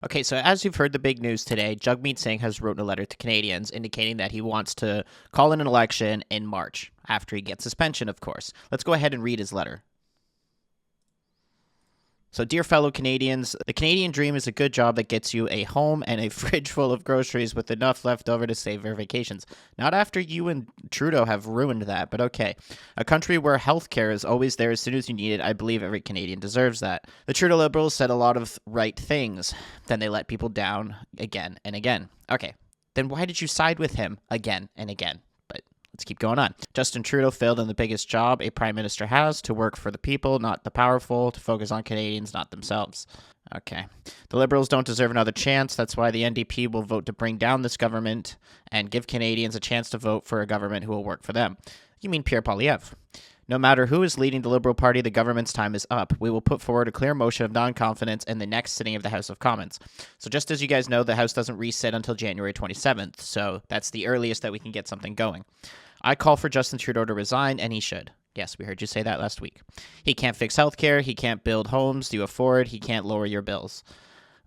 Okay, so as you've heard the big news today, Jagmeet Singh has written a letter to Canadians indicating that he wants to call in an election in March, after he gets his pension, of course. Let's go ahead and read his letter. So, dear fellow Canadians, the Canadian dream is a good job that gets you a home and a fridge full of groceries with enough left over to save your vacations. Not after you and Trudeau have ruined that, but okay. A country where healthcare is always there as soon as you need it, I believe every Canadian deserves that. The Trudeau Liberals said a lot of right things, then they let people down again and again. Okay, then why did you side with him again and again? Let's keep going on. Justin Trudeau failed in the biggest job a prime minister has, to work for the people, not the powerful, to focus on Canadians, not themselves. Okay. The Liberals don't deserve another chance. That's why the NDP will vote to bring down this government and give Canadians a chance to vote for a government who will work for them. You mean Pierre Poilievre. No matter who is leading the Liberal Party, the government's time is up. We will put forward a clear motion of non-confidence in the next sitting of the House of Commons. So just as you guys know, the House doesn't resit until January 27th, so that's the earliest that we can get something going. I call for Justin Trudeau to resign, and he should. Yes, we heard you say that last week. He can't fix healthcare, he can't build homes you afford, he can't lower your bills.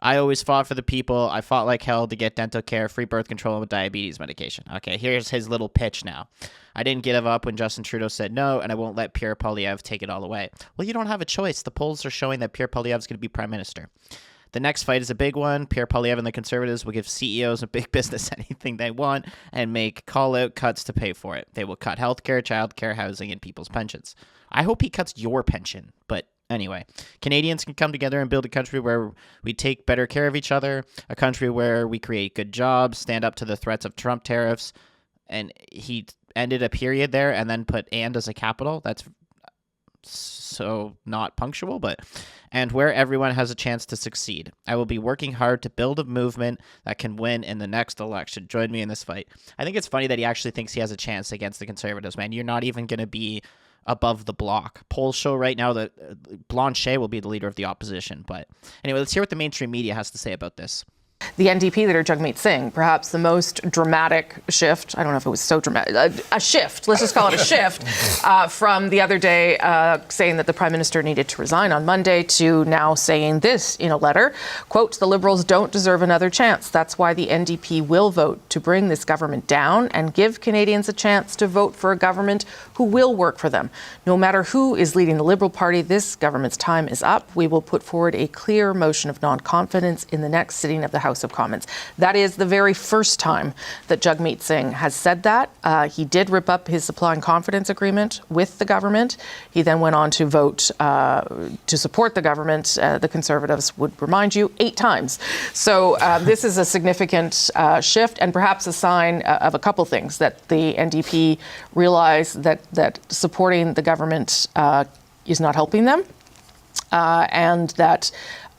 I always fought for the people. I fought like hell to get dental care, free birth control, and diabetes medication. Okay, here's his little pitch now. I didn't give up when Justin Trudeau said no, and I won't let Pierre Poilievre take it all away. Well, you don't have a choice. The polls are showing that Pierre Poilievre is going to be prime minister. The next fight is a big one. Pierre Poilievre and the Conservatives will give CEOs and big business anything they want and make call-out cuts to pay for it. They will cut healthcare, childcare, housing, and people's pensions. I hope he cuts your pension, but anyway, Canadians can come together and build a country where we take better care of each other, a country where we create good jobs, stand up to the threats of Trump tariffs, and he ended a period there and then put "and" as a capital. That's so not punctual, and where everyone has a chance to succeed. I will be working hard to build a movement that can win in the next election. Join me in this fight. I think it's funny that he actually thinks he has a chance against the Conservatives, man. You're not even going to be above the block. Polls show right now that Blanchet will be the leader of the opposition. But anyway, let's hear what the mainstream media has to say about this. The NDP leader, Jagmeet Singh, perhaps the most dramatic shift, I don't know if it was so dramatic, a shift, let's just call it a shift, from the other day saying that the Prime Minister needed to resign on Monday to now saying this in a letter, quote, the Liberals don't deserve another chance. That's why the NDP will vote to bring this government down and give Canadians a chance to vote for a government who will work for them. No matter who is leading the Liberal Party, this government's time is up. We will put forward a clear motion of non-confidence in the next sitting of the House of Commons. That is the very first time that Jagmeet Singh has said that. He did rip up his supply and confidence agreement with the government. He then went on to vote to support the government. The Conservatives would remind you 8 times. So this is a significant shift and perhaps a sign of a couple things, that the NDP realize that supporting the government is not helping them, and that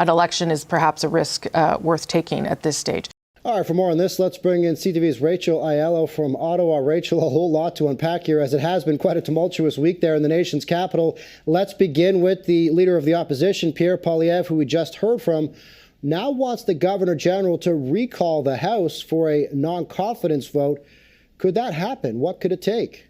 an election is perhaps a risk worth taking at this stage. All right, for more on this, let's bring in CTV's Rachel Aiello from Ottawa. Rachel, a whole lot to unpack here, as it has been quite a tumultuous week there in the nation's capital. Let's begin with the leader of the opposition, Pierre Poilievre, who we just heard from, now wants the Governor General to recall the House for a non-confidence vote. Could that happen? What could it take?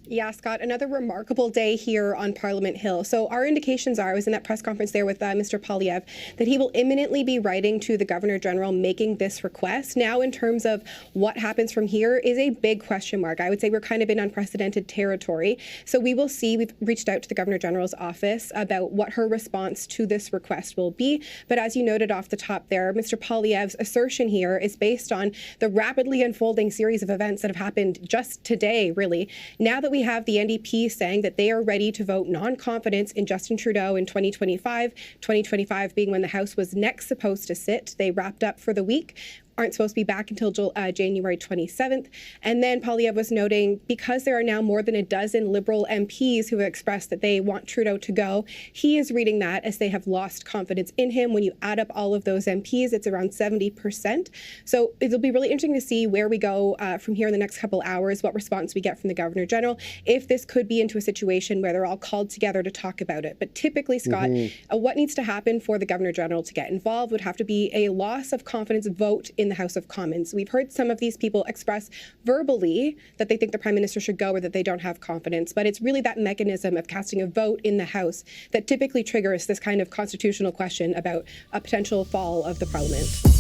Yeah, Scott, another remarkable day here on Parliament Hill. So our indications are, I was in that press conference there with Mr. Poilievre, that he will imminently be writing to the Governor General making this request. Now, in terms of what happens from here is a big question mark. I would say we're kind of in unprecedented territory. So we will see. We've reached out to the Governor General's office about what her response to this request will be. But as you noted off the top there, Mr. Poilievre's assertion here is based on the rapidly unfolding series of events that have happened just today, really. Now that we have the NDP saying that they are ready to vote non-confidence in Justin Trudeau in 2025 being when the House was next supposed to sit. They wrapped up for the week. Aren't supposed to be back until January 27th. And then Poilievre was noting, because there are now more than a dozen Liberal MPs who have expressed that they want Trudeau to go, he is reading that as they have lost confidence in him. When you add up all of those MPs, it's around 70%. So it'll be really interesting to see where we go from here in the next couple hours, what response we get from the Governor General, if this could be into a situation where they're all called together to talk about it. But typically, Scott, what needs to happen for the Governor General to get involved would have to be a loss of confidence vote in in the House of Commons. We've heard some of these people express verbally that they think the Prime Minister should go or that they don't have confidence, but it's really that mechanism of casting a vote in the House that typically triggers this kind of constitutional question about a potential fall of the Parliament.